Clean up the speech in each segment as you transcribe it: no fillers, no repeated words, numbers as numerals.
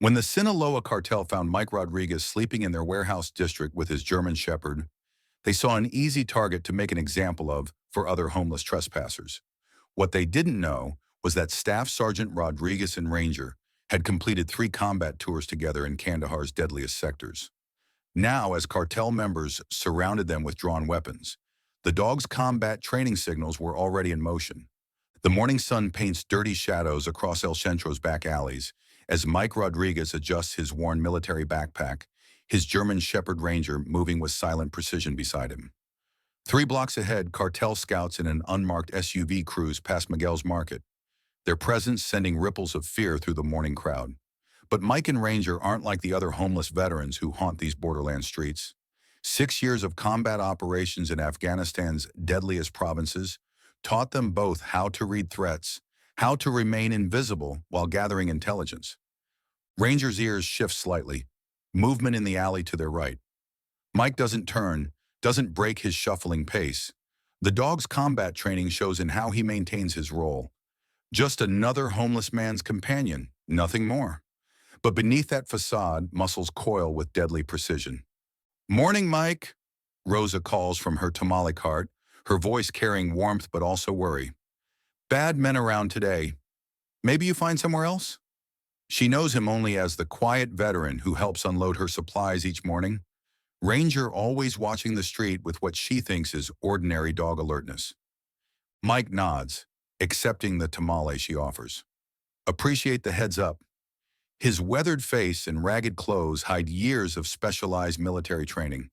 When the Sinaloa Cartel found Mike Rodriguez sleeping in their warehouse district with his German Shepherd, they saw an easy target to make an example of for other homeless trespassers. What they didn't know was that Staff Sergeant Rodriguez and Ranger had completed 3 combat tours together in Kandahar's deadliest sectors. Now, as cartel members surrounded them with drawn weapons, the dogs' combat training signals were already in motion. The morning sun paints dirty shadows across El Centro's back alleys as Mike Rodriguez adjusts his worn military backpack, his German Shepherd Ranger moving with silent precision beside him. 3 blocks ahead, cartel scouts in an unmarked SUV cruise past Miguel's Market, their presence sending ripples of fear through the morning crowd. But Mike and Ranger aren't like the other homeless veterans who haunt these borderland streets. 6 years of combat operations in Afghanistan's deadliest provinces taught them both how to read threats, how to remain invisible while gathering intelligence. Ranger's ears shift slightly, movement in the alley to their right. Mike doesn't turn, doesn't break his shuffling pace. The dog's combat training shows in how he maintains his role. Just another homeless man's companion, nothing more. But beneath that facade, muscles coil with deadly precision. "Morning, Mike," Rosa calls from her tamale cart, her voice carrying warmth but also worry. "Bad men around today. Maybe you find somewhere else?" She knows him only as the quiet veteran who helps unload her supplies each morning. Ranger always watching the street with what she thinks is ordinary dog alertness. Mike nods, accepting the tamale she offers. "Appreciate the heads up." His weathered face and ragged clothes hide years of specialized military training.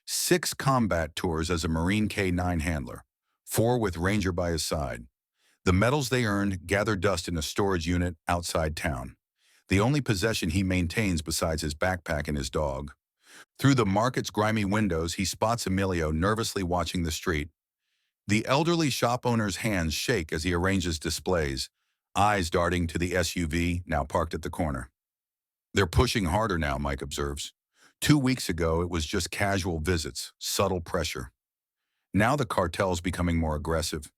6 combat tours as a Marine K-9 handler, 4 with Ranger by his side. The medals they earned gather dust in a storage unit outside town, the only possession he maintains besides his backpack and his dog. Through the market's grimy windows, he spots Emilio nervously watching the street. The elderly shop owner's hands shake as he arranges displays, eyes darting to the SUV now parked at the corner. "They're pushing harder now," Mike observes. 2 weeks ago, it was just casual visits, subtle pressure. Now the cartel's becoming more aggressive.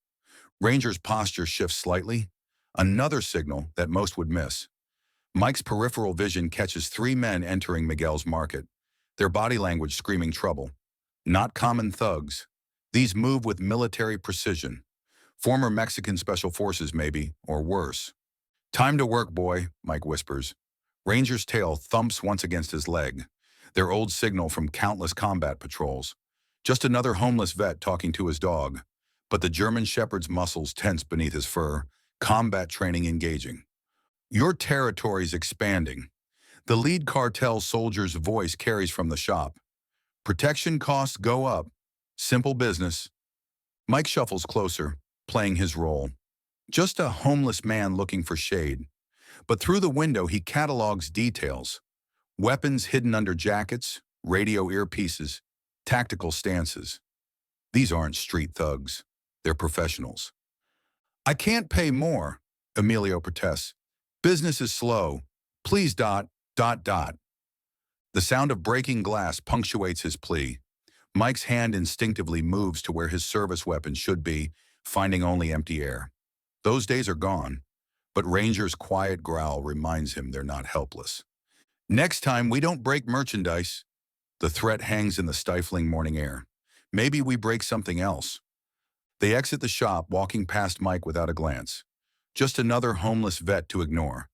Ranger's posture shifts slightly, another signal that most would miss. Mike's peripheral vision catches 3 men entering Miguel's Market, their body language screaming trouble. Not common thugs. These move with military precision. Former Mexican Special Forces maybe, or worse. "Time to work, boy," Mike whispers. Ranger's tail thumps once against his leg, their old signal from countless combat patrols. Just another homeless vet talking to his dog, but the German Shepherd's muscles tense beneath his fur, combat training engaging. "Your territory's expanding." The lead cartel soldier's voice carries from the shop. "Protection costs go up. Simple business." Mike shuffles closer, playing his role. Just a homeless man looking for shade. But through the window, he catalogs details. Weapons hidden under jackets, radio earpieces, tactical stances. These aren't street thugs. They're professionals. "I can't pay more," Emilio protests. "Business is slow. Please ... The sound of breaking glass punctuates his plea. Mike's hand instinctively moves to where his service weapon should be, finding only empty air. Those days are gone, but Ranger's quiet growl reminds him they're not helpless. "Next time, we don't break merchandise." The threat hangs in the stifling morning air. "Maybe we break something else." They exit the shop, walking past Mike without a glance. Just another homeless vet to ignore.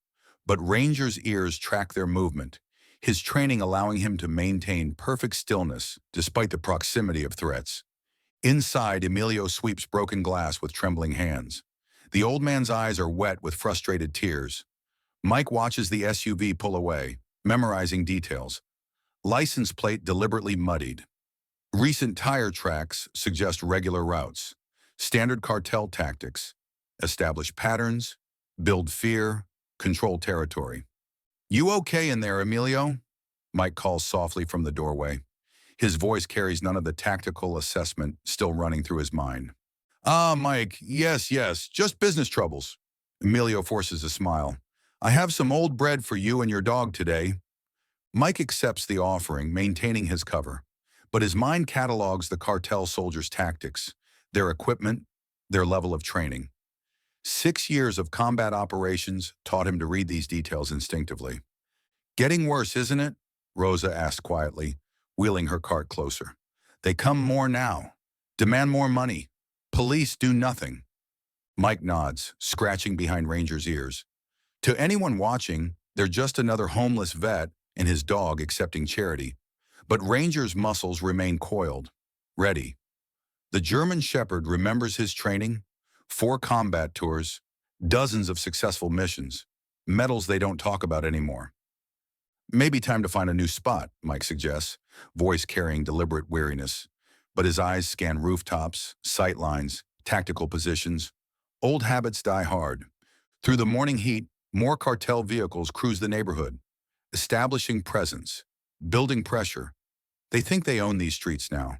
But Ranger's ears track their movement, his training allowing him to maintain perfect stillness despite the proximity of threats. Inside, Emilio sweeps broken glass with trembling hands. The old man's eyes are wet with frustrated tears. Mike watches the SUV pull away, memorizing details. License plate deliberately muddied. Recent tire tracks suggest regular routes. Standard cartel tactics. Establish patterns, build fear, control territory. "You okay in there, Emilio?" Mike calls softly from the doorway. His voice carries none of the tactical assessment still running through his mind. "Ah, Mike, yes, just business troubles." Emilio forces a smile. "I have some old bread for you and your dog today." Mike accepts the offering, maintaining his cover. But his mind catalogs the cartel soldiers' tactics, their equipment, their level of training. 6 years of combat operations taught him to read these details instinctively. Getting worse, isn't it? Rosa asked quietly, wheeling her cart closer. They come more now. Demand more money. Police do nothing. Mike nods, scratching behind Ranger's ears. To anyone watching, they're just another homeless vet and his dog accepting charity. But Ranger's muscles remain coiled, ready. The German Shepherd remembers his training, 4 combat tours, dozens of successful missions, medals they don't talk about anymore. Maybe time to find a new spot, Mike suggests, voice carrying deliberate weariness. But his eyes scan rooftops, sight lines, tactical positions. Old habits die hard. Through the morning heat, more cartel vehicles cruise the neighborhood, establishing presence, building pressure. They think they own these streets now.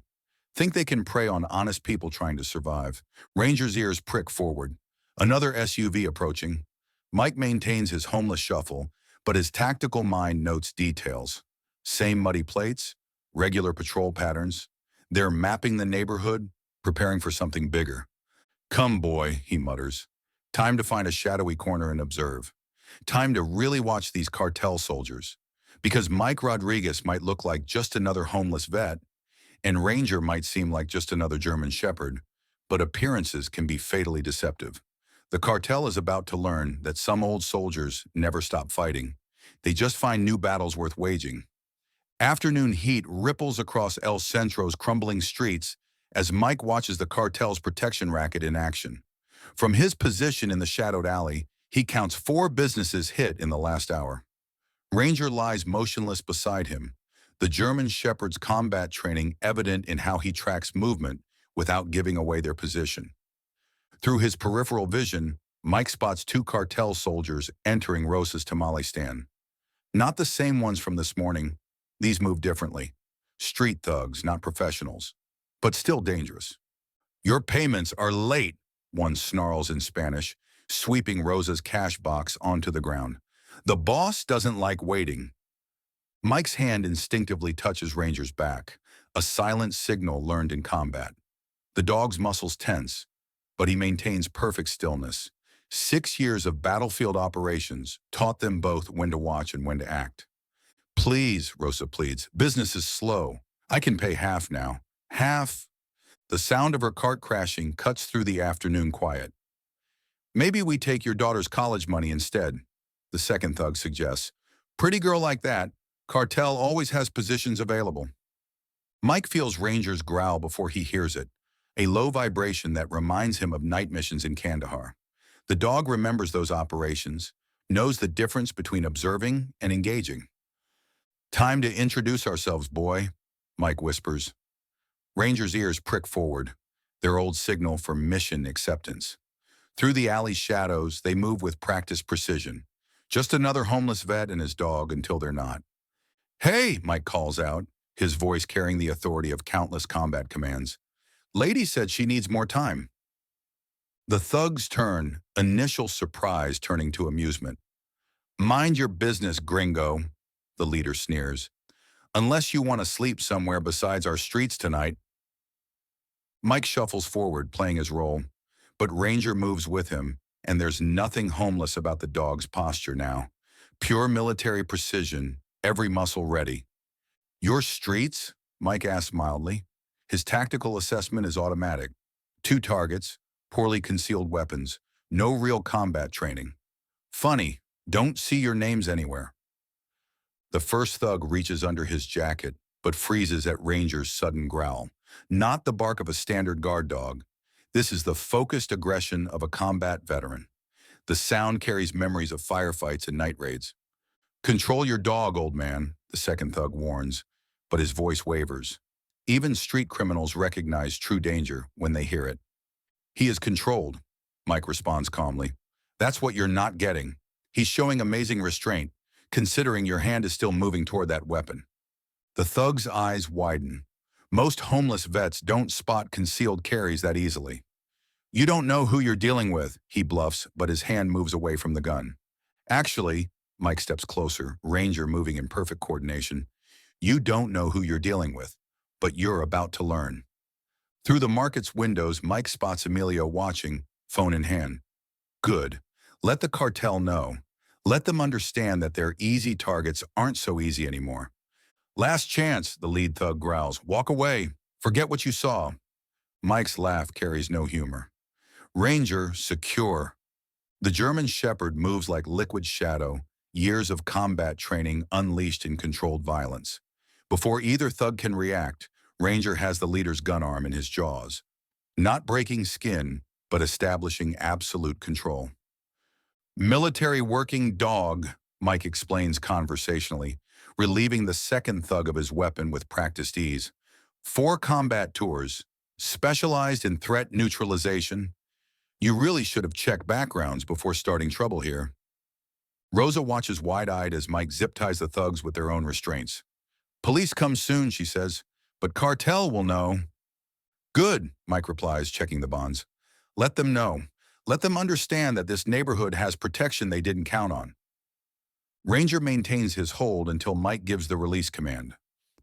Think they can prey on honest people trying to survive. Ranger's ears prick forward. Another SUV approaching. Mike maintains his homeless shuffle, but his tactical mind notes details. Same muddy plates, regular patrol patterns. They're mapping the neighborhood, preparing for something bigger. Come, boy, he mutters. Time to find a shadowy corner and observe. Time to really watch these cartel soldiers. Because Mike Rodriguez might look like just another homeless vet, and Ranger might seem like just another German Shepherd, but appearances can be fatally deceptive. The cartel is about to learn that some old soldiers never stop fighting. They just find new battles worth waging. Afternoon heat ripples across El Centro's crumbling streets as Mike watches the cartel's protection racket in action. From his position in the shadowed alley, he counts 4 businesses hit in the last hour. Ranger lies motionless beside him, the German Shepherd's combat training evident in how he tracks movement without giving away their position. Through his peripheral vision, Mike spots 2 cartel soldiers entering Rosa's tamale stand. Not the same ones from this morning. These move differently. Street thugs, not professionals, but still dangerous. Your payments are late, one snarls in Spanish, sweeping Rosa's cash box onto the ground. The boss doesn't like waiting. Mike's hand instinctively touches Ranger's back, a silent signal learned in combat. The dog's muscles tense, but he maintains perfect stillness. 6 years of battlefield operations taught them both when to watch and when to act. Please, Rosa pleads, business is slow. I can pay half now. Half? The sound of her cart crashing cuts through the afternoon quiet. Maybe we take your daughter's college money instead, the second thug suggests. Pretty girl like that, cartel always has positions available. Mike feels Ranger's growl before he hears it, a low vibration that reminds him of night missions in Kandahar. The dog remembers those operations, knows the difference between observing and engaging. Time to introduce ourselves, boy, Mike whispers. Ranger's ears prick forward, their old signal for mission acceptance. Through the alley's shadows, they move with practiced precision. Just another homeless vet and his dog until they're not. Hey, Mike calls out, his voice carrying the authority of countless combat commands. Lady said she needs more time. The thugs turn, initial surprise turning to amusement. Mind your business, gringo, the leader sneers. Unless you want to sleep somewhere besides our streets tonight. Mike shuffles forward, playing his role, but Ranger moves with him, and there's nothing homeless about the dog's posture now. Pure military precision, every muscle ready. Your streets? Mike asks mildly. His tactical assessment is automatic. 2 targets, poorly concealed weapons, no real combat training. Funny, don't see your names anywhere. The first thug reaches under his jacket, but freezes at Ranger's sudden growl. Not the bark of a standard guard dog. This is the focused aggression of a combat veteran. The sound carries memories of firefights and night raids. Control your dog, old man, the second thug warns, but his voice wavers. Even street criminals recognize true danger when they hear it. He is controlled, Mike responds calmly. That's what you're not getting. He's showing amazing restraint, considering your hand is still moving toward that weapon. The thug's eyes widen. Most homeless vets don't spot concealed carries that easily. You don't know who you're dealing with, he bluffs, but his hand moves away from the gun. Actually, Mike steps closer, Ranger moving in perfect coordination. You don't know who you're dealing with, but you're about to learn. Through the market's windows, Mike spots Emilio watching, phone in hand. Good. Let the cartel know. Let them understand that their easy targets aren't so easy anymore. Last chance, the lead thug growls. Walk away. Forget what you saw. Mike's laugh carries no humor. Ranger, secure. The German Shepherd moves like liquid shadow, years of combat training unleashed in controlled violence. Before either thug can react, Ranger has the leader's gun arm in his jaws. Not breaking skin, but establishing absolute control. Military working dog, Mike explains conversationally, relieving the second thug of his weapon with practiced ease. 4 combat tours, specialized in threat neutralization. You really should have checked backgrounds before starting trouble here. Rosa watches wide-eyed as Mike zip-ties the thugs with their own restraints. Police come soon, she says, but cartel will know. Good, Mike replies, checking the bonds. Let them know. Let them understand that this neighborhood has protection they didn't count on. Ranger maintains his hold until Mike gives the release command.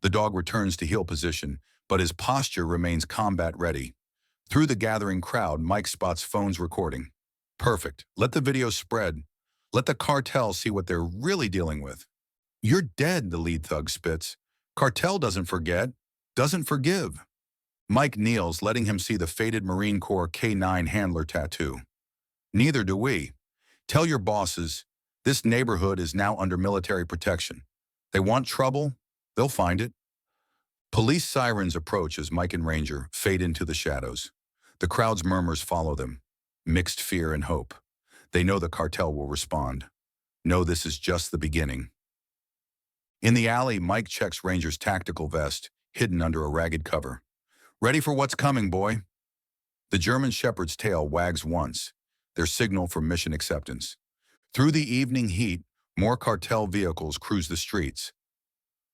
The dog returns to heel position, but his posture remains combat ready. Through the gathering crowd, Mike spots phones recording. Perfect. Let the video spread. Let the cartel see what they're really dealing with. You're dead, the lead thug spits. Cartel doesn't forget, doesn't forgive. Mike kneels, letting him see the faded Marine Corps K9 handler tattoo. Neither do we. Tell your bosses, this neighborhood is now under military protection. They want trouble, they'll find it. Police sirens approach as Mike and Ranger fade into the shadows. The crowd's murmurs follow them, mixed fear and hope. They know the cartel will respond. Know this is just the beginning. In the alley, Mike checks Ranger's tactical vest, hidden under a ragged cover. Ready for what's coming, boy. The German Shepherd's tail wags once, their signal for mission acceptance. Through the evening heat, more cartel vehicles cruise the streets.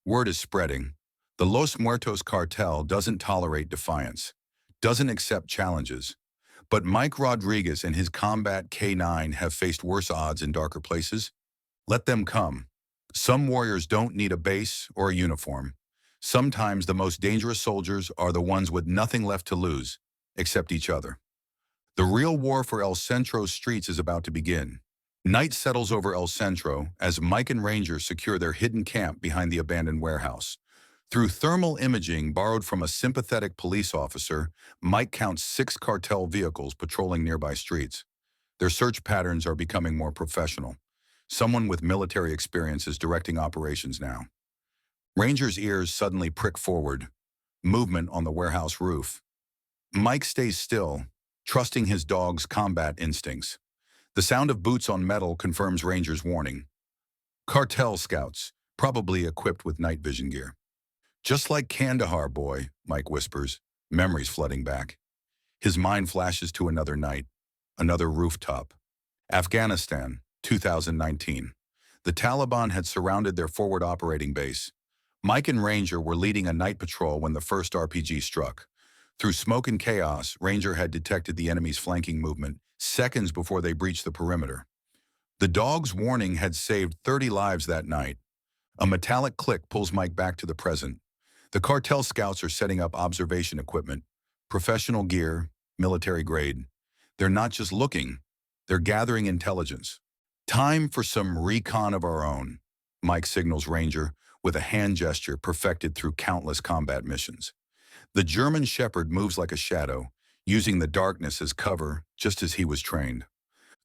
Word is spreading. The Los Muertos cartel doesn't tolerate defiance, doesn't accept challenges. But Mike Rodriguez and his combat K9 have faced worse odds in darker places. Let them come. Some warriors don't need a base or a uniform. Sometimes the most dangerous soldiers are the ones with nothing left to lose, except each other. The real war for El Centro's streets is about to begin. Night settles over El Centro as Mike and Ranger secure their hidden camp behind the abandoned warehouse. Through thermal imaging borrowed from a sympathetic police officer, Mike counts 6 cartel vehicles patrolling nearby streets. Their search patterns are becoming more professional. Someone with military experience is directing operations now. Ranger's ears suddenly prick forward. Movement on the warehouse roof. Mike stays still, trusting his dog's combat instincts. The sound of boots on metal confirms Ranger's warning. Cartel scouts, probably equipped with night vision gear. Just like Kandahar, boy, Mike whispers, memories flooding back. His mind flashes to another night, another rooftop. Afghanistan, 2019. The Taliban had surrounded their forward operating base. Mike and Ranger were leading a night patrol when the first RPG struck. Through smoke and chaos, Ranger had detected the enemy's flanking movement seconds before they breached the perimeter. The dog's warning had saved 30 lives that night. A metallic click pulls Mike back to the present. The cartel scouts are setting up observation equipment, professional gear, military grade. They're not just looking, they're gathering intelligence. Time for some recon of our own, Mike signals Ranger with a hand gesture perfected through countless combat missions. The German Shepherd moves like a shadow, using the darkness as cover, just as he was trained.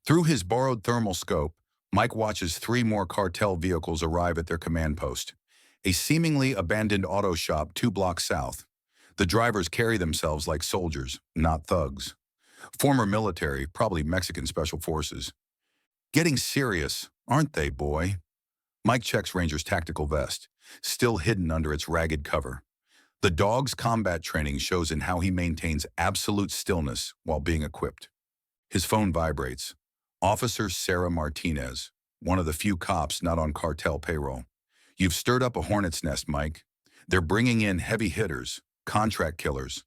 Through his borrowed thermal scope, Mike watches 3 more cartel vehicles arrive at their command post, a seemingly abandoned auto shop 2 blocks south. The drivers carry themselves like soldiers, not thugs. Former military, probably Mexican special forces. Getting serious, aren't they, boy? Mike checks Ranger's tactical vest, still hidden under its ragged cover. The dog's combat training shows in how he maintains absolute stillness while being equipped. His phone vibrates. Officer Sarah Martinez, one of the few cops not on cartel payroll. You've stirred up a hornet's nest, Mike. They're bringing in heavy hitters, contract killers.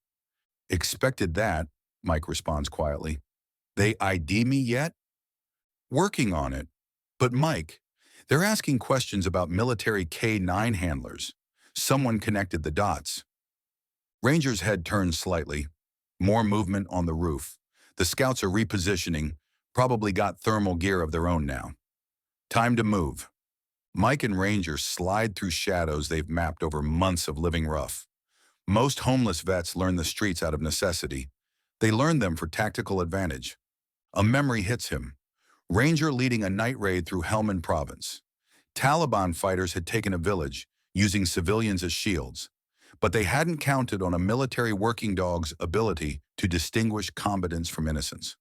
Expected that, Mike responds quietly. They ID me yet? Working on it. But Mike, they're asking questions about military K9 handlers. Someone connected the dots. Ranger's head turns slightly. More movement on the roof. The scouts are repositioning, probably got thermal gear of their own now. Time to move. Mike and Ranger slide through shadows they've mapped over months of living rough. Most homeless vets learn the streets out of necessity. They learn them for tactical advantage. A memory hits him. Ranger leading a night raid through Helmand province. Taliban fighters had taken a village, using civilians as shields. But they hadn't counted on a military working dog's ability to distinguish combatants from innocents.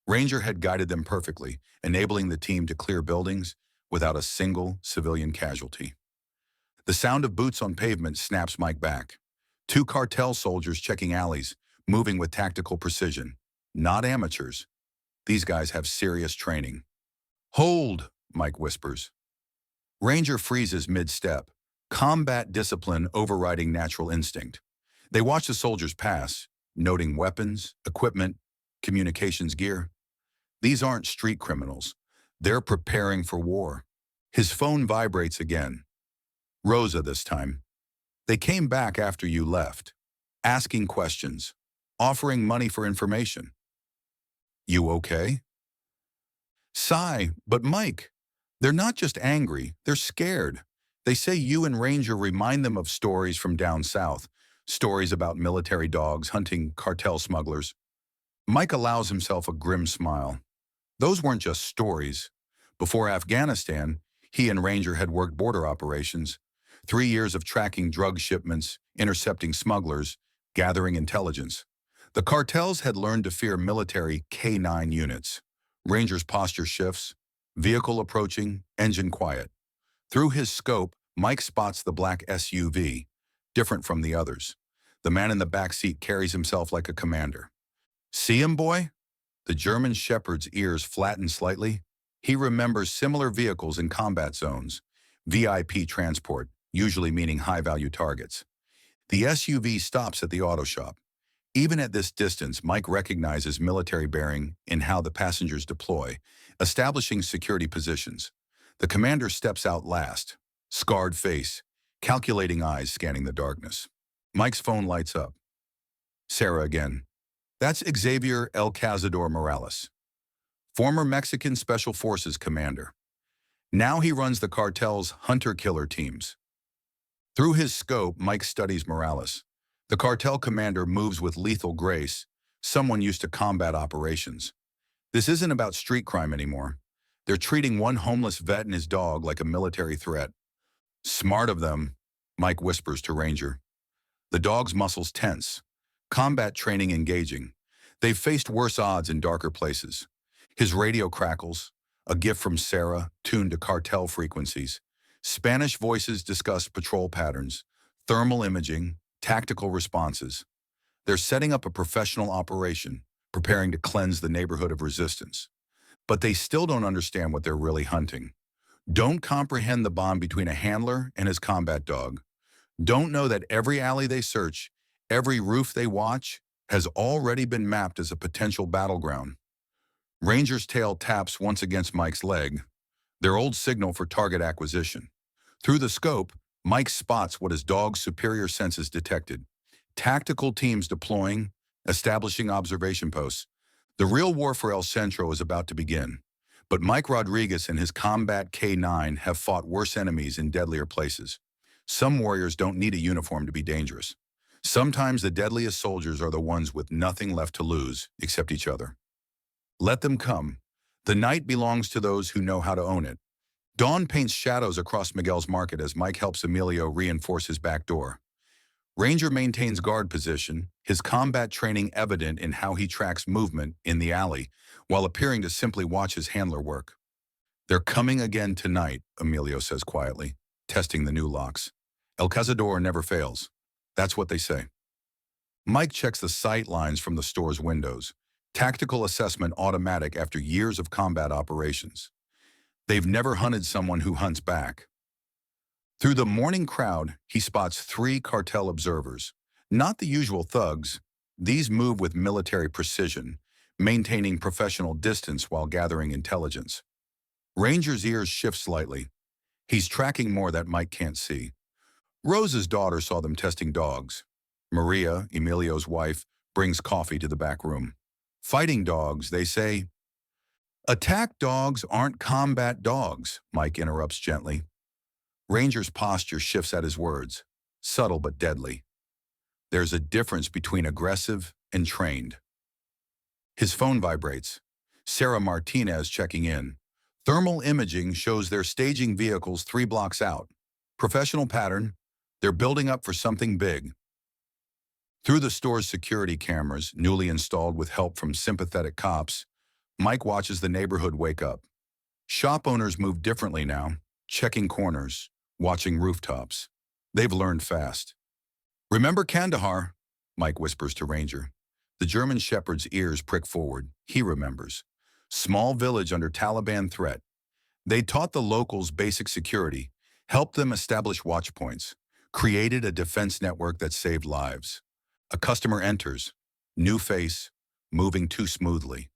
Ranger had guided them perfectly, enabling the team to clear buildings without a single civilian casualty. The sound of boots on pavement snaps Mike back. Two cartel soldiers checking alleys, moving with tactical precision. Not amateurs. These guys have serious training. Hold, Mike whispers. Ranger freezes mid-step, combat discipline overriding natural instinct. They watch the soldiers pass, noting weapons, equipment, communications gear. These aren't street criminals. They're preparing for war. His phone vibrates again. Rosa this time. They came back after you left, asking questions, offering money for information. You okay? Sigh, but Mike, they're not just angry, they're scared. They say you and Ranger remind them of stories from down south, stories about military dogs hunting cartel smugglers. Mike allows himself a grim smile. Those weren't just stories. Before Afghanistan, he and Ranger had worked border operations, 3 years of tracking drug shipments, intercepting smugglers, gathering intelligence. The cartels had learned to fear military K-9 units. Ranger's posture shifts, vehicle approaching, engine quiet. Through his scope, Mike spots the black SUV, different from the others. The man in the back seat carries himself like a commander. See him, boy? The German shepherd's ears flatten slightly. He remembers similar vehicles in combat zones, VIP transport, usually meaning high-value targets. The SUV stops at the auto shop. Even at this distance, Mike recognizes military bearing in how the passengers deploy, establishing security positions. The commander steps out last, scarred face, calculating eyes scanning the darkness. Mike's phone lights up. Sarah again. That's Xavier El Cazador Morales, former Mexican Special Forces commander. Now he runs the cartel's hunter-killer teams. Through his scope, Mike studies Morales. The cartel commander moves with lethal grace, someone used to combat operations. This isn't about street crime anymore. They're treating one homeless vet and his dog like a military threat. Smart of them, Mike whispers to Ranger. The dog's muscles tense, combat training engaging. They've faced worse odds in darker places. His radio crackles, a gift from Sarah, tuned to cartel frequencies. Spanish voices discuss patrol patterns, thermal imaging, tactical responses. They're setting up a professional operation, preparing to cleanse the neighborhood of resistance. But they still don't understand what they're really hunting. Don't comprehend the bond between a handler and his combat dog. Don't know that every alley they search, every roof they watch, has already been mapped as a potential battleground. Ranger's tail taps once against Mike's leg, their old signal for target acquisition. Through the scope, Mike spots what his dog's superior senses detected. Tactical teams deploying, establishing observation posts. The real war for El Centro is about to begin. But Mike Rodriguez and his combat K-9 have fought worse enemies in deadlier places. Some warriors don't need a uniform to be dangerous. Sometimes the deadliest soldiers are the ones with nothing left to lose except each other. Let them come. The night belongs to those who know how to own it. Dawn paints shadows across Miguel's market as Mike helps Emilio reinforce his back door. Ranger maintains guard position, his combat training evident in how he tracks movement in the alley, while appearing to simply watch his handler work. They're coming again tonight, Emilio says quietly, testing the new locks. El Cazador never fails. That's what they say. Mike checks the sight lines from the store's windows. Tactical assessment automatic after years of combat operations. They've never hunted someone who hunts back. Through the morning crowd, he spots 3 cartel observers. Not the usual thugs. These move with military precision, maintaining professional distance while gathering intelligence. Ranger's ears shift slightly. He's tracking more that Mike can't see. Rosa's daughter saw them testing dogs. Maria, Emilio's wife, brings coffee to the back room. Fighting dogs, they say. Attack dogs aren't combat dogs, Mike interrupts gently. Ranger's posture shifts at his words, subtle but deadly. There's a difference between aggressive and trained. His phone vibrates. Sarah Martinez checking in. Thermal imaging shows they're staging vehicles 3 blocks out. Professional pattern. They're building up for something big. Through the store's security cameras, newly installed with help from sympathetic cops, Mike watches the neighborhood wake up. Shop owners move differently now, checking corners, watching rooftops. They've learned fast. Remember Kandahar? Mike whispers to Ranger. The German shepherd's ears prick forward. He remembers. Small village under Taliban threat. They taught the locals basic security, helped them establish watch points, created a defense network that saved lives. A customer enters. New face, moving too smoothly.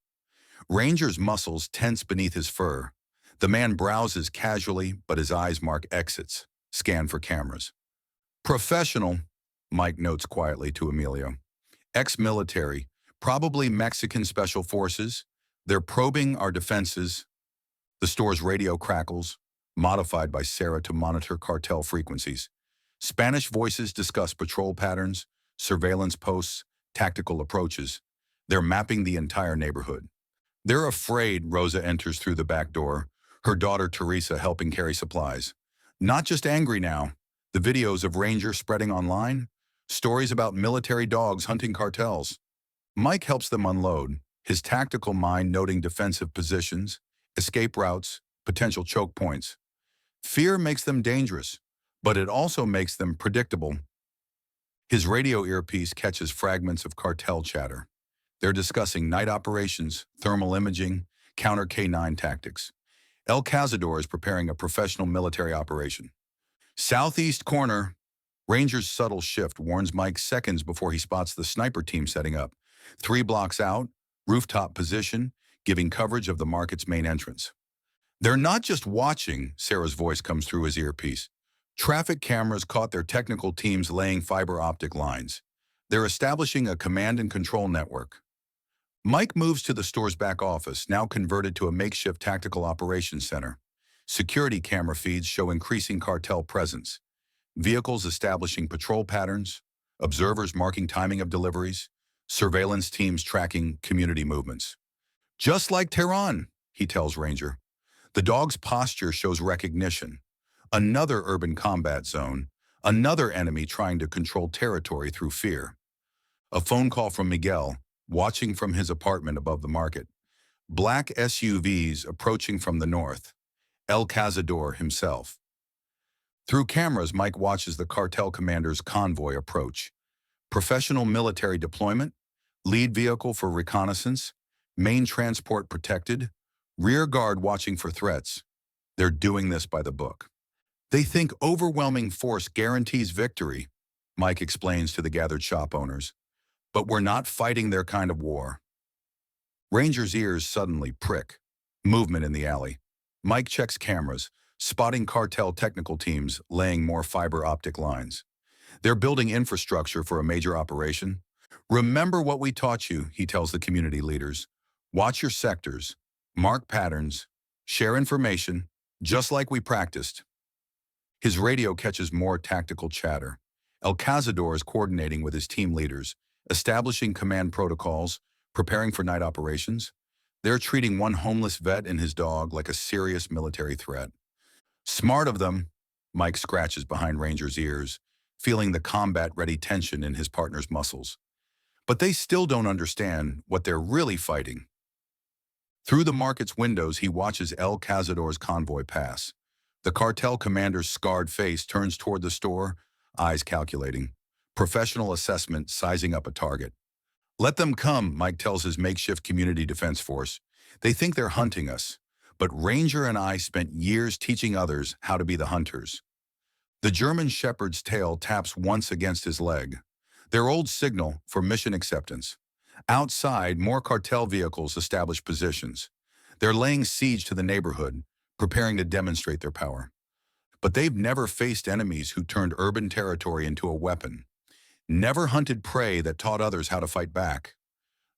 Ranger's muscles tense beneath his fur. The man browses casually, but his eyes mark exits, scan for cameras. Professional, Mike notes quietly to Emilio. Ex-military, probably Mexican special forces. They're probing our defenses. The store's radio crackles, modified by Sarah to monitor cartel frequencies. Spanish voices discuss patrol patterns, surveillance posts, tactical approaches. They're mapping the entire neighborhood. They're afraid. Rosa enters through the back door, her daughter Teresa helping carry supplies. Not just angry now. The videos of Ranger spreading online, stories about military dogs hunting cartels. Mike helps them unload, his tactical mind noting defensive positions, escape routes, potential choke points. Fear makes them dangerous, but it also makes them predictable. His radio earpiece catches fragments of cartel chatter. They're discussing night operations, thermal imaging, counter K9 tactics. El Cazador is preparing a professional military operation. Southeast corner. Ranger's subtle shift warns Mike seconds before he spots the sniper team setting up. 3 blocks out, rooftop position, giving coverage of the market's main entrance. They're not just watching, Sarah's voice comes through his earpiece. Traffic cameras caught their technical teams laying fiber optic lines. They're establishing a command and control network. Mike moves to the store's back office, now converted to a makeshift tactical operations center. Security camera feeds show increasing cartel presence. Vehicles establishing patrol patterns, observers marking timing of deliveries, surveillance teams tracking community movements. Just like Tehran, he tells Ranger. The dog's posture shows recognition. Another urban combat zone, another enemy trying to control territory through fear. A phone call from Miguel, watching from his apartment above the market. Black SUVs approaching from the north. El Cazador himself. Through cameras, Mike watches the cartel commander's convoy approach. Professional military deployment, lead vehicle for reconnaissance, main transport protected, rear guard watching for threats. They're doing this by the book. They think overwhelming force guarantees victory, Mike explains to the gathered shop owners. But we're not fighting their kind of war. Ranger's ears suddenly prick. Movement in the alley. Mike checks cameras, spotting cartel technical teams laying more fiber optic lines. They're building infrastructure for a major operation. Remember what we taught you, he tells the community leaders. Watch your sectors, mark patterns, share information, just like we practiced. His radio catches more tactical chatter. El Cazador is coordinating with his team leaders, establishing command protocols, preparing for night operations. They're treating one homeless vet and his dog like a serious military threat. Smart of them, Mike scratches behind Ranger's ears, feeling the combat-ready tension in his partner's muscles. But they still don't understand what they're really fighting. Through the market's windows, he watches El Cazador's convoy pass. The cartel commander's scarred face turns toward the store, eyes calculating. Professional assessment sizing up a target. Let them come, Mike tells his makeshift community defense force. They think they're hunting us, but Ranger and I spent years teaching others how to be the hunters. The German shepherd's tail taps once against his leg. Their old signal for mission acceptance. Outside, more cartel vehicles establish positions. They're laying siege to the neighborhood, preparing to demonstrate their power. But they've never faced enemies who turned urban territory into a weapon. Never hunted prey that taught others how to fight back.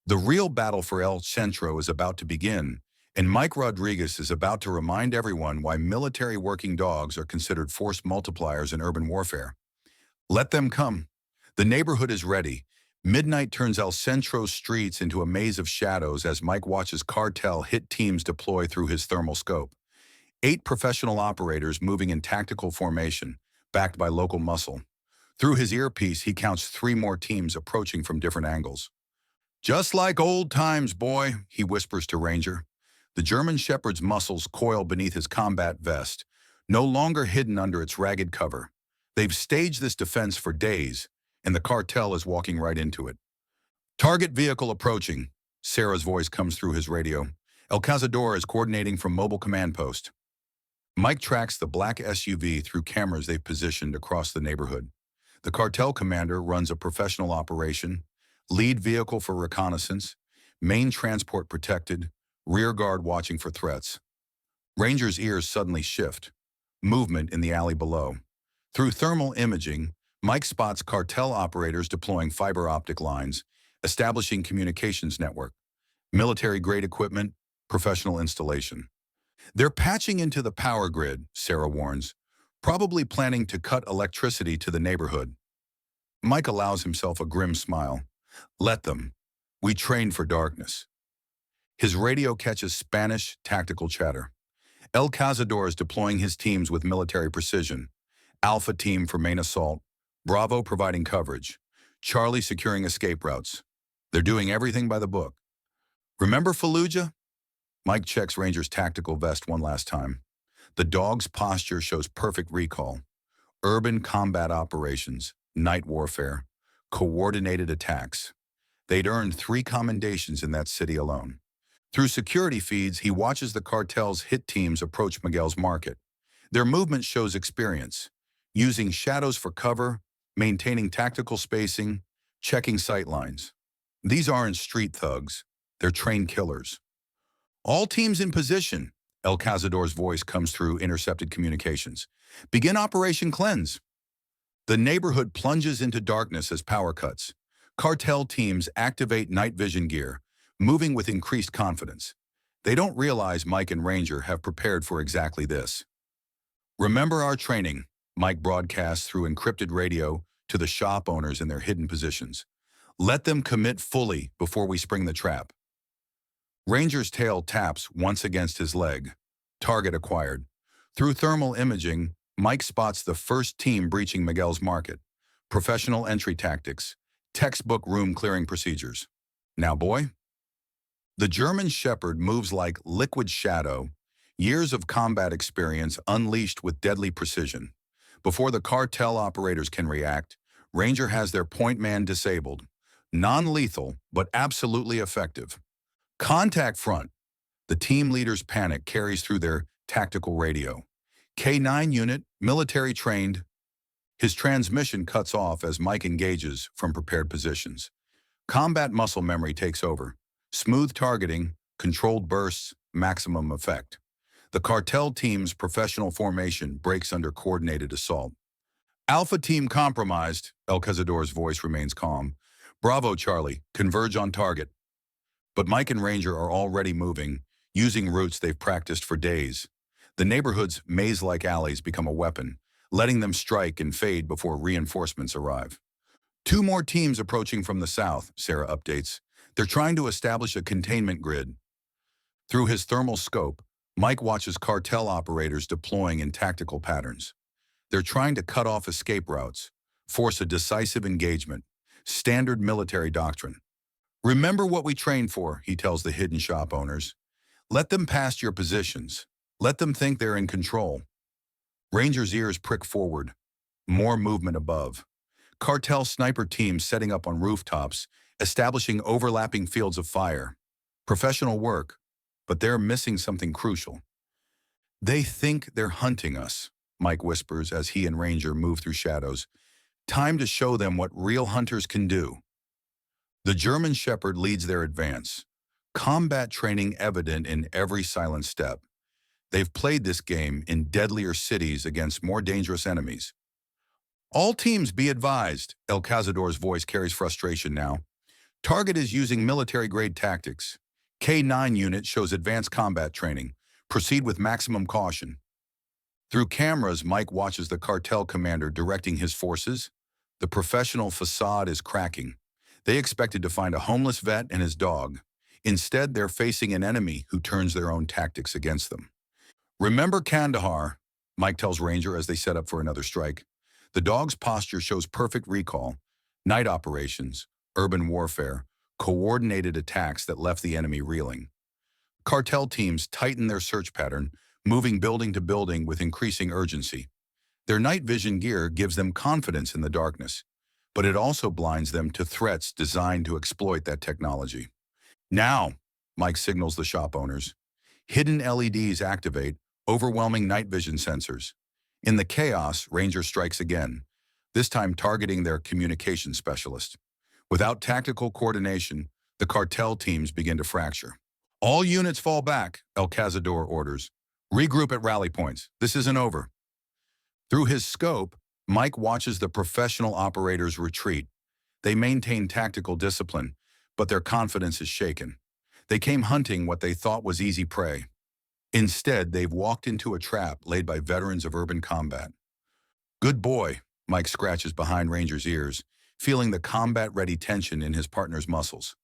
The real battle for El Centro is about to begin, And Mike Rodriguez is about to remind everyone why military working dogs are considered force multipliers in urban warfare. Let them come. The neighborhood is ready. Midnight turns El Centro's streets into a maze of shadows as Mike watches cartel hit teams deploy through his thermal scope. 8 professional operators moving in tactical formation, backed by local muscle. Through his earpiece, he counts 3 more teams approaching from different angles. Just like old times, boy, he whispers to Ranger. The German Shepherd's muscles coil beneath his combat vest, no longer hidden under its ragged cover. They've staged this defense for days, and the cartel is walking right into it. Target vehicle approaching. Sarah's voice comes through his radio. El Cazador is coordinating from mobile command post. Mike tracks the black SUV through cameras they've positioned across the neighborhood. The cartel commander runs a professional operation, lead vehicle for reconnaissance, main transport protected, rear guard watching for threats. Ranger's ears suddenly shift. Movement in the alley below. Through thermal imaging, Mike spots cartel operators deploying fiber optic lines, establishing communications network, military-grade equipment, professional installation. They're patching into the power grid, Sarah warns, probably planning to cut electricity to the neighborhood. Mike allows himself a grim smile. Let them. We train for darkness. His radio catches Spanish tactical chatter. El Cazador is deploying his teams with military precision. Alpha team for main assault. Bravo providing coverage. Charlie securing escape routes. They're doing everything by the book. Remember Fallujah? Mike checks Ranger's tactical vest one last time. The dog's posture shows perfect recall. Urban combat operations, night warfare, coordinated attacks. They'd earned 3 commendations in that city alone. Through security feeds, he watches the cartel's hit teams approach Miguel's market. Their movement shows experience, using shadows for cover, maintaining tactical spacing, checking sight lines. These aren't street thugs, they're trained killers. All teams in position, El Cazador's voice comes through intercepted communications. Begin Operation Cleanse. The neighborhood plunges into darkness as power cuts. Cartel teams activate night vision gear, moving with increased confidence. They don't realize Mike and Ranger have prepared for exactly this. Remember our training, Mike broadcasts through encrypted radio to the shop owners in their hidden positions. Let them commit fully before we spring the trap. Ranger's tail taps once against his leg. Target acquired. Through thermal imaging, Mike spots the first team breaching Miguel's market. Professional entry tactics. Textbook room clearing procedures. Now, boy. The German Shepherd moves like liquid shadow, years of combat experience unleashed with deadly precision. Before the cartel operators can react, Ranger has their point man disabled. Non-lethal, but absolutely effective. Contact front. The team leader's panic carries through their tactical radio. K9 unit, military trained. His transmission cuts off as Mike engages from prepared positions. Combat muscle memory takes over. Smooth targeting, controlled bursts, maximum effect. The cartel team's professional formation breaks under coordinated assault. Alpha team compromised, El Cazador's voice remains calm. Bravo, Charlie, converge on target. But Mike and Ranger are already moving, using routes they've practiced for days. The neighborhood's maze-like alleys become a weapon, letting them strike and fade before reinforcements arrive. 2 more teams approaching from the south, Sarah updates. They're trying to establish a containment grid. Through his thermal scope, Mike watches cartel operators deploying in tactical patterns. They're trying to cut off escape routes, force a decisive engagement, standard military doctrine. Remember what we trained for, he tells the hidden shop owners. Let them past your positions. Let them think they're in control. Ranger's ears prick forward. More movement above. Cartel sniper teams setting up on rooftops, establishing overlapping fields of fire. Professional work, but they're missing something crucial. They think they're hunting us, Mike whispers as he and Ranger move through shadows. Time to show them what real hunters can do. The German Shepherd leads their advance. Combat training evident in every silent step. They've played this game in deadlier cities against more dangerous enemies. All teams be advised, El Cazador's voice carries frustration now. Target is using military-grade tactics. K-9 unit shows advanced combat training. Proceed with maximum caution. Through cameras, Mike watches the cartel commander directing his forces. The professional facade is cracking. They expected to find a homeless vet and his dog. Instead, they're facing an enemy who turns their own tactics against them. Remember Kandahar, Mike tells Ranger as they set up for another strike. The dog's posture shows perfect recall. Night operations, urban warfare, coordinated attacks that left the enemy reeling. Cartel teams tighten their search pattern, moving building to building with increasing urgency. Their night vision gear gives them confidence in the darkness, but it also blinds them to threats designed to exploit that technology. Now, Mike signals the shop owners. Hidden LEDs activate, overwhelming night vision sensors. In the chaos, Ranger strikes again, this time targeting their communication specialist. Without tactical coordination, the cartel teams begin to fracture. All units fall back, El Cazador orders. Regroup at rally points. This isn't over. Through his scope, Mike watches the professional operators retreat. They maintain tactical discipline, but their confidence is shaken. They came hunting what they thought was easy prey. Instead, they've walked into a trap laid by veterans of urban combat. Good boy, Mike scratches behind Ranger's ears, feeling the combat-ready tension in his partner's muscles.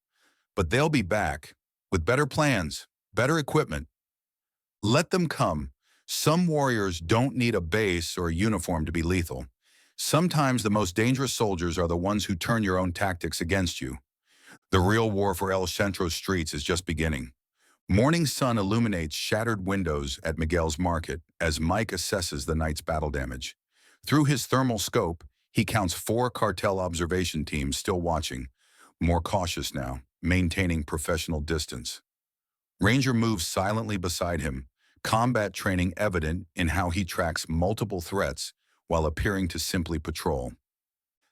But they'll be back, with better plans, better equipment. Let them come. Some warriors don't need a base or a uniform to be lethal. Sometimes the most dangerous soldiers are the ones who turn your own tactics against you. The real war for El Centro's streets is just beginning. Morning sun illuminates shattered windows at Miguel's market as Mike assesses the night's battle damage. Through his thermal scope, he counts 4 cartel observation teams still watching, more cautious now, maintaining professional distance. Ranger moves silently beside him, combat training evident in how he tracks multiple threats while appearing to simply patrol.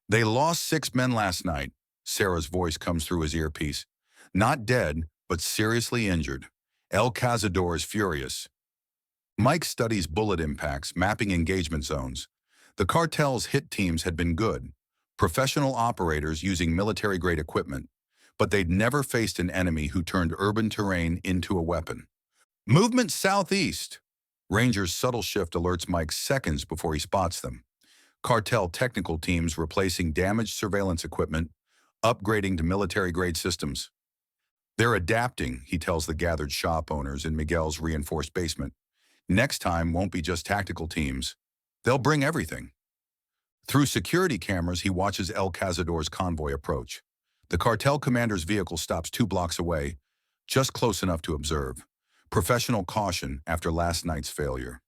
They lost 6 men last night, Sarah's voice comes through his earpiece. Not dead, but seriously injured. El Cazador is furious. Mike studies bullet impacts, mapping engagement zones. The cartel's hit teams had been good, professional operators using military-grade equipment, but they'd never faced an enemy who turned urban terrain into a weapon. Movement southeast. Ranger's subtle shift alerts Mike seconds before he spots them. Cartel technical teams replacing damaged surveillance equipment, upgrading to military-grade systems. They're adapting, he tells the gathered shop owners in Miguel's reinforced basement. Next time won't be just tactical teams. They'll bring everything. Through security cameras, he watches El Cazador's convoy approach. The cartel commander's vehicle stops 2 blocks away, just close enough to observe. Professional caution after last night's failure.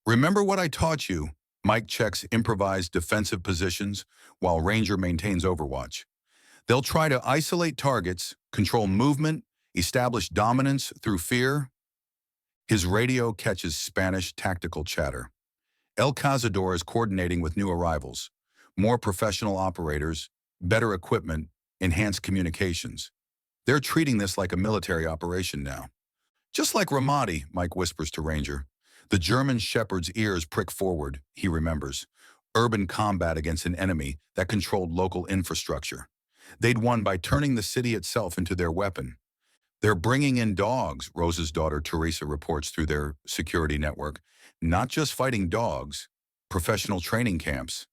Remember what I taught you? Mike checks improvised defensive positions while Ranger maintains overwatch. They'll try to isolate targets, control movement, establish dominance through fear. His radio catches Spanish tactical chatter. El Cazador is coordinating with new arrivals, more professional operators, better equipment, enhanced communications. They're treating this like a military operation now. Just like Ramadi, Mike whispers to Ranger. The German shepherd's ears prick forward, he remembers. Urban combat against an enemy that controlled local infrastructure. They'd won by turning the city itself into their weapon. They're bringing in dogs, Rosa's daughter Teresa reports through their security network. Not just fighting dogs, professional training camps.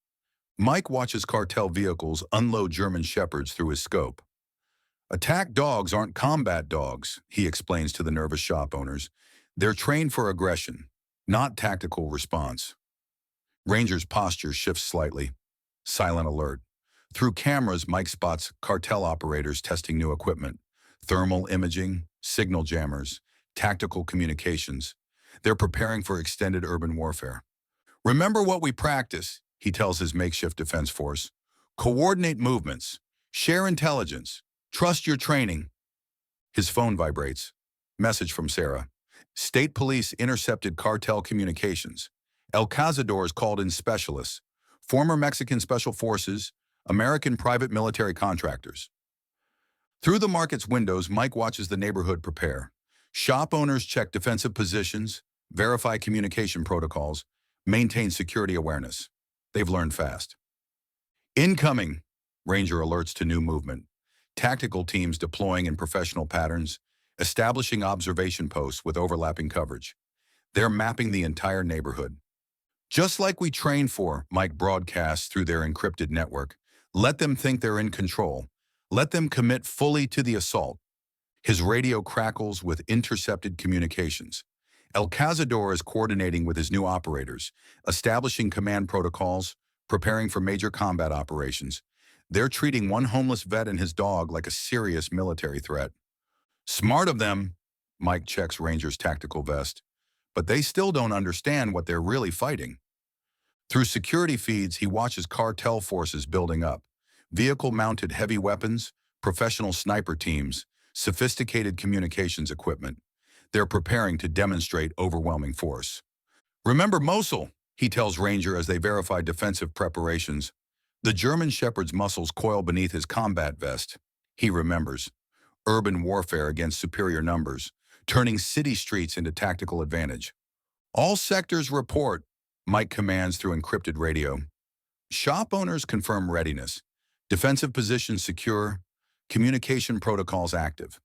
Mike watches cartel vehicles unload German shepherds through his scope. Attack dogs aren't combat dogs, he explains to the nervous shop owners. They're trained for aggression, not tactical response. Ranger's posture shifts slightly. Silent alert. Through cameras, Mike spots cartel operators testing new equipment. Thermal imaging, signal jammers, tactical communications. They're preparing for extended urban warfare. Remember what we practice, he tells his makeshift defense force. Coordinate movements. Share intelligence. Trust your training. His phone vibrates. Message from Sarah. State police intercepted cartel communications. El Cazador called in specialists. Former Mexican special forces, American private military contractors. Through the market's windows, Mike watches the neighborhood prepare. Shop owners check defensive positions, verify communication protocols, maintain security awareness. They've learned fast. Incoming, Ranger alerts to new movement. Tactical teams deploying in professional patterns. establishing observation posts with overlapping coverage. They're mapping the entire neighborhood. Just like we train for, Mike broadcasts through their encrypted network. Let them think they're in control. Let them commit fully to the assault. His radio crackles with intercepted communications. El Cazador is coordinating with his new operators, establishing command protocols, preparing for major combat operations. They're treating one homeless vet and his dog like a serious military threat. Smart of them, Mike checks Ranger's tactical vest, but they still don't understand what they're really fighting. Through security feeds, he watches cartel forces building up. Vehicle-mounted heavy weapons, professional sniper teams, sophisticated communications equipment. They're preparing to demonstrate overwhelming force. Remember Mosul, he tells Ranger as they verify defensive preparations. The German Shepherd's muscles coil beneath his combat vest. He remembers. Urban warfare against superior numbers, turning city streets into tactical advantage. All sectors report, Mike commands through encrypted radio. Shop owners confirm readiness. Defensive positions secure. Communication protocols active.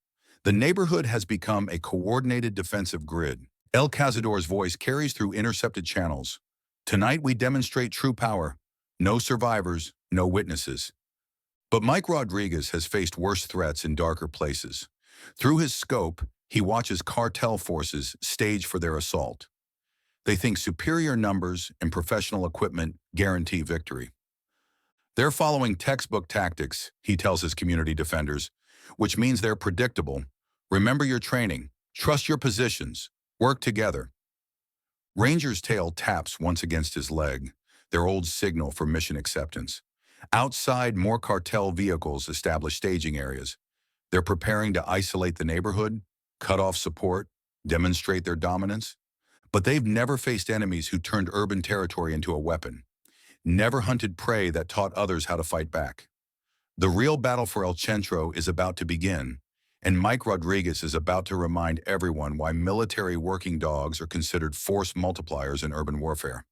The neighborhood has become a coordinated defensive grid. El Cazador's voice carries through intercepted channels. Tonight we demonstrate true power. No survivors, no witnesses. But Mike Rodriguez has faced worse threats in darker places. Through his scope, he watches cartel forces stage for their assault. They think superior numbers and professional equipment guarantee victory. They're following textbook tactics, he tells his community defenders, which means they're predictable. Remember your training, trust your positions, work together. Ranger's tail taps once against his leg, their old signal for mission acceptance. Outside, more cartel vehicles establish staging areas. They're preparing to isolate the neighborhood, cut off support, demonstrate their dominance. But they've never faced enemies who turned urban territory into a weapon, never hunted prey that taught others how to fight back. The real battle for El Centro is about to begin, and Mike Rodriguez is about to remind everyone why military working dogs are considered force multipliers in urban warfare.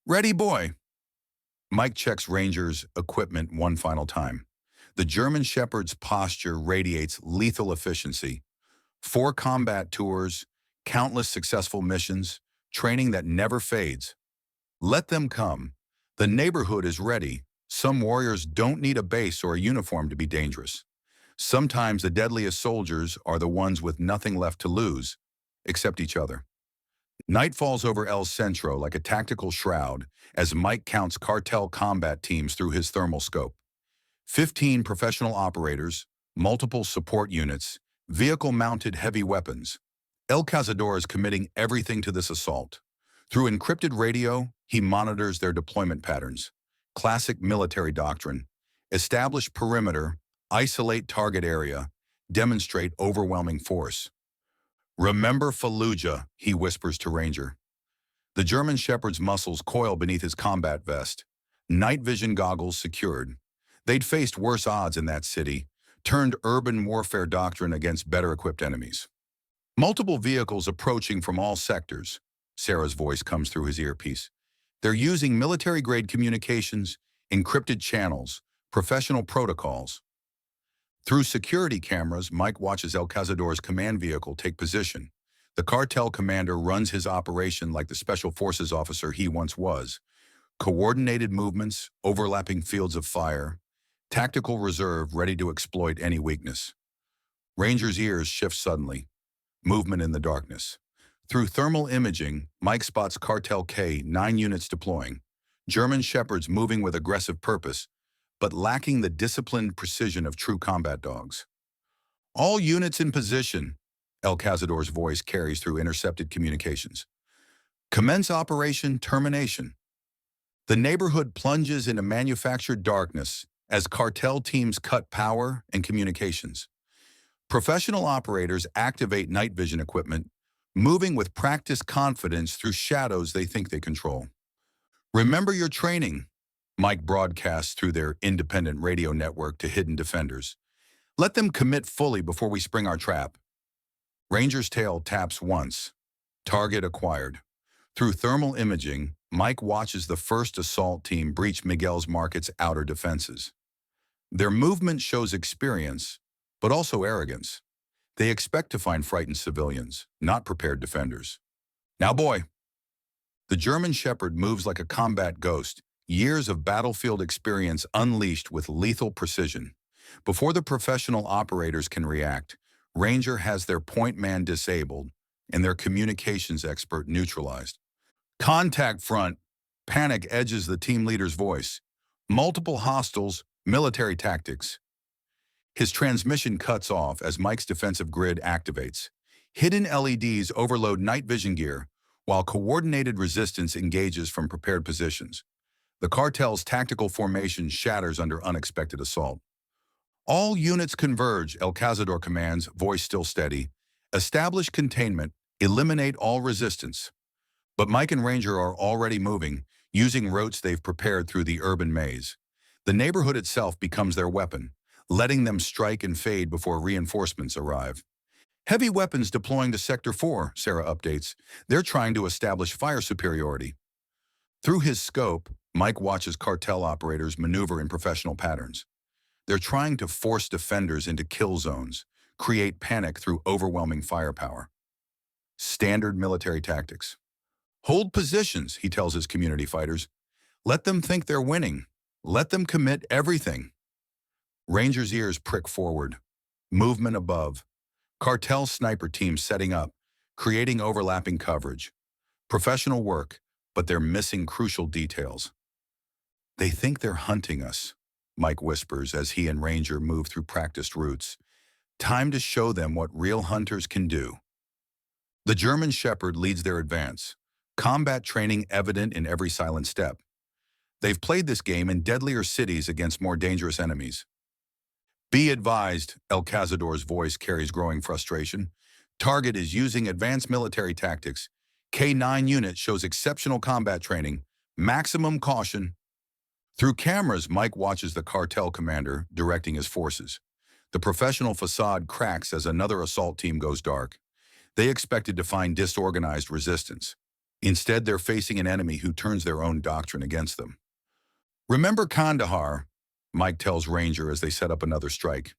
Ready, boy! Mike checks Ranger's equipment one final time. The German Shepherd's posture radiates lethal efficiency. 4 combat tours, countless successful missions, training that never fades. Let them come. The neighborhood is ready. Some warriors don't need a base or a uniform to be dangerous. Sometimes the deadliest soldiers are the ones with nothing left to lose, except each other. Night falls over El Centro like a tactical shroud as Mike counts cartel combat teams through his thermal scope. 15 professional operators, multiple support units, vehicle-mounted heavy weapons. El Cazador is committing everything to this assault. Through encrypted radio, he monitors their deployment patterns. Classic military doctrine. Establish perimeter, isolate target area, demonstrate overwhelming force. Remember Fallujah, he whispers to Ranger. The German Shepherd's muscles coil beneath his combat vest. Night vision goggles secured. They'd faced worse odds in that city, turned urban warfare doctrine against better-equipped enemies. Multiple vehicles approaching from all sectors. Sarah's voice comes through his earpiece. They're using military-grade communications, encrypted channels, professional protocols. Through security cameras, Mike watches El Cazador's command vehicle take position. The cartel commander runs his operation like the special forces officer he once was. Coordinated movements, overlapping fields of fire, tactical reserve ready to exploit any weakness. Ranger's ears shift suddenly. Movement in the darkness. Through thermal imaging, Mike spots Cartel K, 9 units deploying. German Shepherds moving with aggressive purpose, but lacking the disciplined precision of true combat dogs. All units in position, El Cazador's voice carries through intercepted communications. Commence operation termination. The neighborhood plunges into manufactured darkness as cartel teams cut power and communications. Professional operators activate night vision equipment, moving with practiced confidence through shadows they think they control. Remember your training, Mike broadcasts through their independent radio network to hidden defenders. Let them commit fully before we spring our trap. Ranger's tail taps once. Target acquired. Through thermal imaging, Mike watches the first assault team breach Miguel's Market's outer defenses. Their movement shows experience, but also arrogance. They expect to find frightened civilians, not prepared defenders. Now, boy, the German Shepherd moves like a combat ghost, years of battlefield experience unleashed with lethal precision. Before the professional operators can react, Ranger has their point man disabled and their communications expert neutralized. Contact front, panic edges the team leader's voice. Multiple hostiles, military tactics. His transmission cuts off as Mike's defensive grid activates. Hidden LEDs overload night vision gear, while coordinated resistance engages from prepared positions. The cartel's tactical formation shatters under unexpected assault. All units converge, El Cazador commands, voice still steady. Establish containment, eliminate all resistance. But Mike and Ranger are already moving, using routes they've prepared through the urban maze. The neighborhood itself becomes their weapon, letting them strike and fade before reinforcements arrive. Heavy weapons deploying to Sector 4, Sarah updates. They're trying to establish fire superiority. Through his scope, Mike watches cartel operators maneuver in professional patterns. They're trying to force defenders into kill zones, create panic through overwhelming firepower. Standard military tactics. Hold positions, he tells his community fighters. Let them think they're winning. Let them commit everything. Ranger's ears prick forward. Movement above. Cartel sniper teams setting up, creating overlapping coverage. Professional work, but they're missing crucial details. They think they're hunting us, Mike whispers as he and Ranger move through practiced routes. Time to show them what real hunters can do. The German Shepherd leads their advance, combat training evident in every silent step. They've played this game in deadlier cities against more dangerous enemies. Be advised, El Cazador's voice carries growing frustration. Target is using advanced military tactics. K9 unit shows exceptional combat training. Maximum caution. Through cameras, Mike watches the cartel commander directing his forces. The professional facade cracks as another assault team goes dark. They expected to find disorganized resistance. Instead, they're facing an enemy who turns their own doctrine against them. Remember Kandahar, Mike tells Ranger as they set up another strike.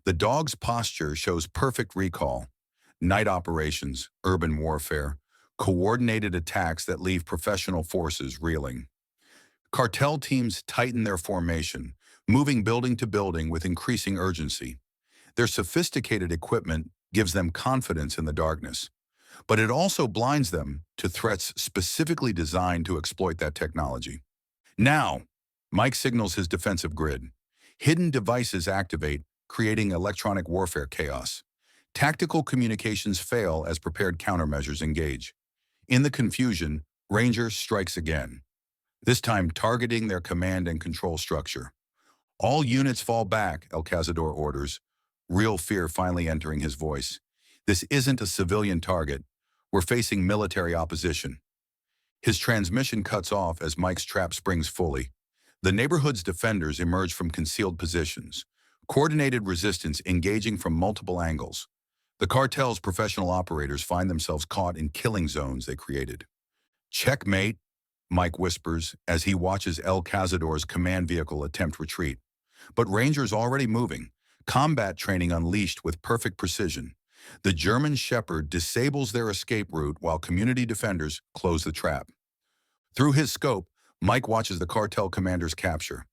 The dog's posture shows perfect recall. Night operations, urban warfare, coordinated attacks that leave professional forces reeling. Cartel teams tighten their formation, moving building to building with increasing urgency. Their sophisticated equipment gives them confidence in the darkness, but it also blinds them to threats specifically designed to exploit that technology. Now, Mike signals his defensive grid. Hidden devices activate, creating electronic warfare chaos. Tactical communications fail as prepared countermeasures engage. In the confusion, Ranger strikes again, this time targeting their command and control structure. All units fall back, El Cazador orders, real fear finally entering his voice. This isn't a civilian target. We're facing military opposition. His transmission cuts off as Mike's trap springs fully. The neighborhood's defenders emerge from concealed positions, coordinated resistance engaging from multiple angles. The cartel's professional operators find themselves caught in killing zones they created. Checkmate, Mike whispers as he watches El Cazador's command vehicle attempt retreat. But Ranger's already moving, combat training unleashed with perfect precision. The German Shepherd disables their escape route while community defenders close the trap. Through his scope, Mike watches the cartel commander's capture.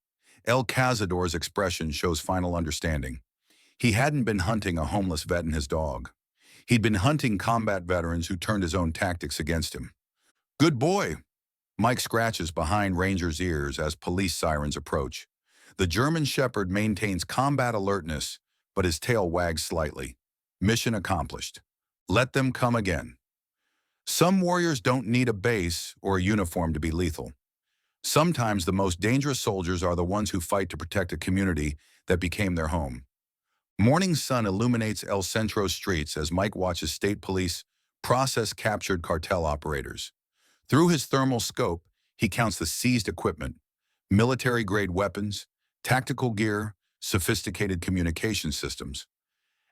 El Cazador's expression shows final understanding. He hadn't been hunting a homeless vet and his dog. He'd been hunting combat veterans who turned his own tactics against him. Good boy, Mike scratches behind Ranger's ears as police sirens approach. The German Shepherd maintains combat alertness, but his tail wags slightly. Mission accomplished. Let them come again. Some warriors don't need a base or a uniform to be lethal. Sometimes the most dangerous soldiers are the ones who fight to protect a community that became their home. Morning sun illuminates El Centro's streets as Mike watches state police process captured cartel operators. Through his thermal scope, he counts the seized equipment, military-grade weapons, tactical gear, sophisticated communication systems.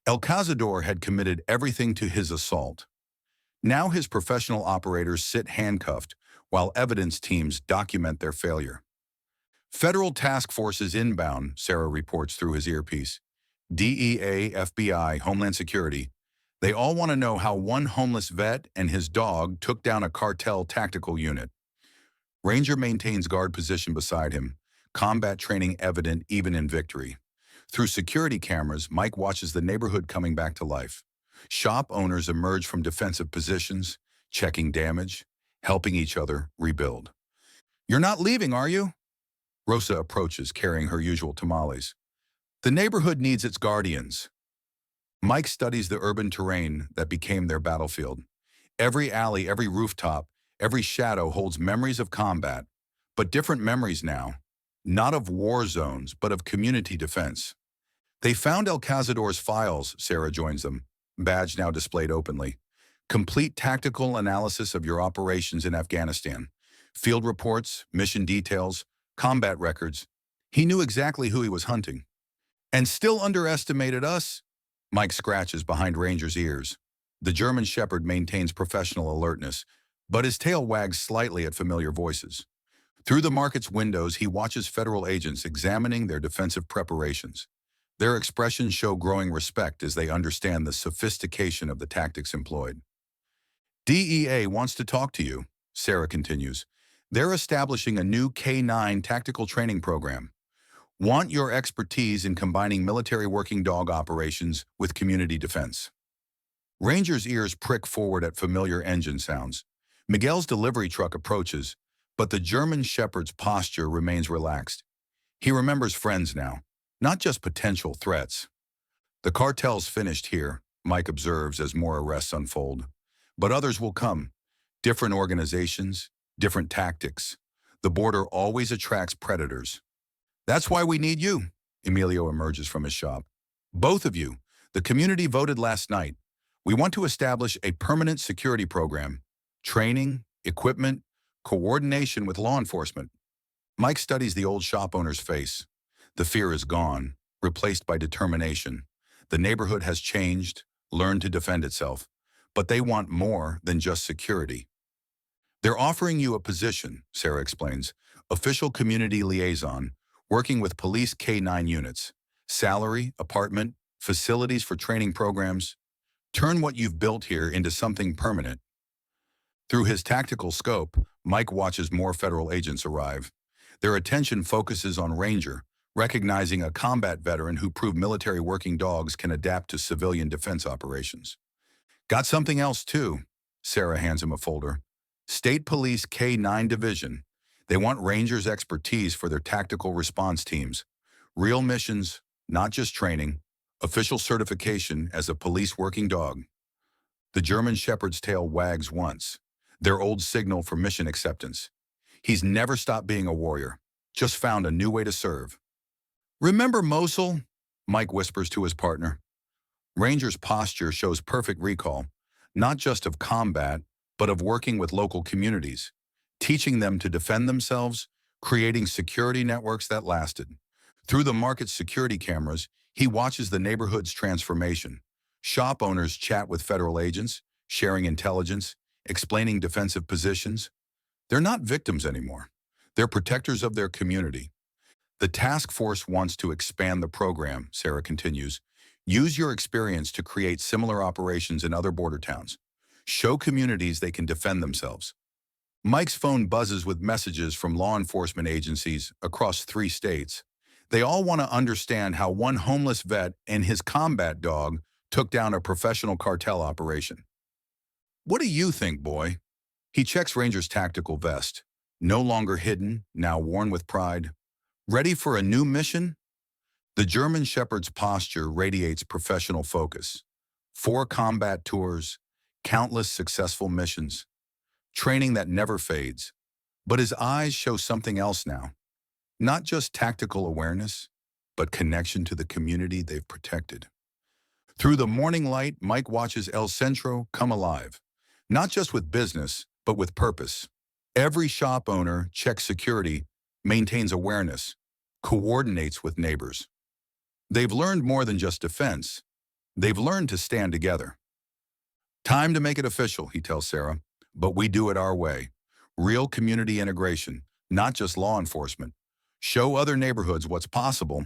El Cazador had committed everything to his assault. Now his professional operators sit handcuffed while evidence teams document their failure. Federal task forces inbound, Sarah reports through his earpiece. DEA, FBI, Homeland Security, They all want to know how one homeless vet and his dog took down a cartel tactical unit. Ranger maintains guard position beside him, combat training evident even in victory. Through security cameras, Mike watches the neighborhood coming back to life. Shop owners emerge from defensive positions, checking damage, helping each other rebuild. "You're not leaving, are you?" Rosa approaches, carrying her usual tamales. "The neighborhood needs its guardians." Mike studies the urban terrain that became their battlefield. Every alley, every rooftop, every shadow holds memories of combat, but different memories now, not of war zones, but of community defense. They found El Cazador's files, Sarah joins them, badge now displayed openly. Complete tactical analysis of your operations in Afghanistan. Field reports, mission details, combat records. He knew exactly who he was hunting. "And still underestimated us?" Mike scratches behind Ranger's ears. The German Shepherd maintains professional alertness, but his tail wags slightly at familiar voices. Through the market's windows, he watches federal agents examining their defensive preparations. Their expressions show growing respect as they understand the sophistication of the tactics employed. "DEA wants to talk to you," Sarah continues. "They're establishing a new K-9 tactical training program. Want your expertise in combining military working dog operations with community defense." Ranger's ears prick forward at familiar engine sounds. Miguel's delivery truck approaches, but the German Shepherd's posture remains relaxed. He remembers friends now, not just potential threats. "The cartel's finished here," Mike observes as more arrests unfold. "But others will come. Different organizations, different tactics. The border always attracts predators." "That's why we need you," Emilio emerges from his shop. "Both of you. The community voted last night. We want to establish a permanent security program. Training, equipment, coordination with law enforcement." Mike studies the old shop owner's face. The fear is gone, replaced by determination. The neighborhood has changed, learned to defend itself. But they want more than just security. "They're offering you a position," Sarah explains. "Official community liaison, working with police K-9 units. Salary, apartment, facilities for training programs. Turn what you've built here into something permanent." Through his tactical scope, Mike watches more federal agents arrive. Their attention focuses on Ranger, recognizing a combat veteran who proved military working dogs can adapt to civilian defense operations. "Got something else too." Sarah hands him a folder. "State Police K-9 Division. They want Rangers' expertise for their tactical response teams. Real missions, not just training. Official certification as a police working dog." The German Shepherd's tail wags once, their old signal for mission acceptance. He's never stopped being a warrior, just found a new way to serve. "Remember Mosul?" Mike whispers to his partner. Ranger's posture shows perfect recall, not just of combat, but of working with local communities, teaching them to defend themselves, creating security networks that lasted. Through the market's security cameras, he watches the neighborhood's transformation. Shop owners chat with federal agents, sharing intelligence, explaining defensive positions. They're not victims anymore. They're protectors of their community. "The task force wants to expand the program," Sarah continues. "Use your experience to create similar operations in other border towns. Show communities they can defend themselves." Mike's phone buzzes with messages from law enforcement agencies across 3 states. They all want to understand how one homeless vet and his combat dog took down a professional cartel operation. "What do you think, boy?" He checks Ranger's tactical vest. No longer hidden, now worn with pride. "Ready for a new mission?" The German Shepherd's posture radiates professional focus. 4 combat tours, countless successful missions, training that never fades. But his eyes show something else now. Not just tactical awareness, but connection to the community they've protected. Through the morning light, Mike watches El Centro come alive. Not just with business, but with purpose. Every shop owner checks security, maintains awareness, coordinates with neighbors. They've learned more than just defense. They've learned to stand together. "Time to make it official," he tells Sarah, "but we do it our way. Real community integration, not just law enforcement. Show other neighborhoods what's possible."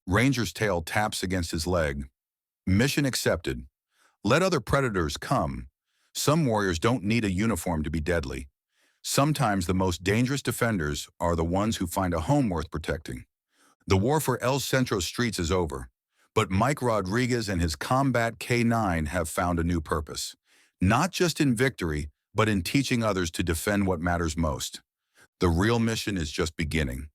Ranger's tail taps against his leg. "Mission accepted. Let other predators come. Some warriors don't need a uniform to be deadly. Sometimes the most dangerous defenders are the ones who find a home worth protecting. The war for El Centro streets is over, but Mike Rodriguez and his Combat K9 have found a new purpose. Not just in victory, but in teaching others to defend what matters most. The real mission is just beginning.